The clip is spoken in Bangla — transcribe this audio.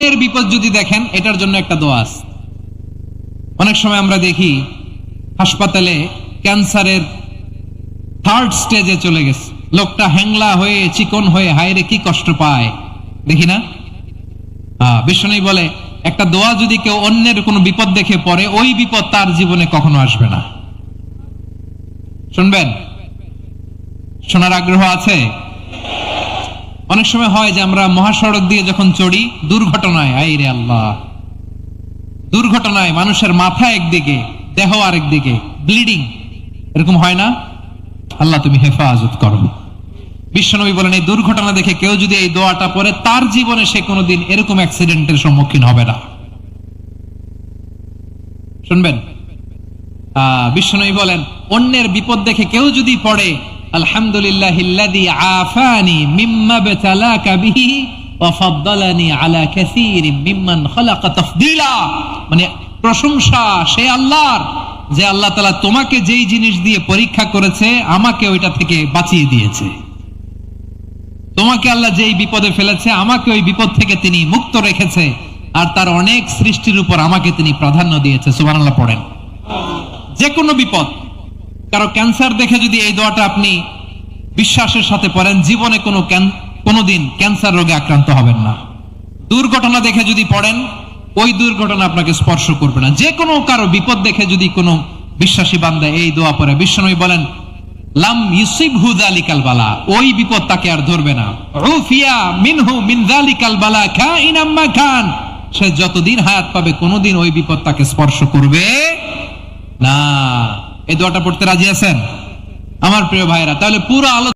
এর বিপদ যদি দেখেন, এটার জন্য একটা দোয়া আছে। অনেক সময় আমরা দেখি হাসপাতালে ক্যান্সারের 3rd স্টেজে চলে গেছে, লোকটা হ্যাংলা হয়ে চিকন হয়ে হায়রে কি কষ্ট পায়, দেখি না? বিষ্ণু বলে একটা দোয়া যদি কেউ অন্যের কোনো বিপদ দেখে পড়ে, ওই বিপদ তার জীবনে কখনো আসবে না। শুনবেন? শোনার আগ্রহ আছে? অনেক সময় হয় যে আমরা মহাসড়ক দিয়ে যখন চড়ি, দুর্ঘটনায়, আইরে আল্লাহ, দুর্ঘটনায় মানুষের মাথা একদিকে, দেহ আরেকদিকে, ব্লিডিং, এরকম হয় না? আল্লাহ তুমি হেফাজত করো। বিশ্বনবী বলেন এই দুর্ঘটনা দেখে কেউ যদি এই দোয়াটা পড়ে, তার জীবনে সে কোনোদিন এরকম অ্যাক্সিডেন্টের সম্মুখীন হবে না। শুনবেন? বিশ্বনবী বলেন অন্যের বিপদ দেখে কেউ যদি পড়ে, আলহামদুলিল্লাহিল্লাযী আফানি মিম্মা বতালাকা বিহি ওয়া ফাদ্দালানি আলা কাসীরিম মিম্মান খালাকা তাফদীলা, মানে প্রশংসা সে আল্লাহর, যে আল্লাহ তাআলা তোমাকে যেই জিনিস দিয়ে পরীক্ষা করেছে, আমাকে ওইটা থেকে বাঁচিয়ে দিয়েছে। তোমাকে আল্লাহ যেই বিপদে ফেলেছে, আমাকে ওই বিপদ থেকে তিনি মুক্ত রেখেছে, আর তার অনেক সৃষ্টির উপর আমাকে তিনি প্রাধান্য দিয়েছে। সুবহানাল্লাহ পড়েন। যে কোনো বিপদ, কারো ক্যান্সার দেখে যদি এই দোয়াটা আপনি বিশ্বাসের সাথে পড়েন, জীবনে কোনোদিন ক্যান্সার রোগে আক্রান্ত হবেন না। দুর্ঘটনা দেখে যদি পড়েন, ওই দুর্ঘটনা আপনাকে স্পর্শ করবে না। যে কোনো কারো বিপদ দেখে যদি কোনো বিশ্বাসী বান্দা এই দোয়া পড়ে, বিশ্বনবী বলেন লাম ইউসিবহু যালিকাল বালা, ওই বিপদ তাকে আর ধরবে না। উফিয়া মিনহু মিন যালিকাল বালা কাইনাম মা কান, সে যতদিন হায়াত পাবে কোনোদিন ওই বিপদ তাকে স্পর্শ করবে না। এই দোয়াটা পড়তে রাজি আছেন আমার প্রিয় ভাইরা? তাহলে পুরো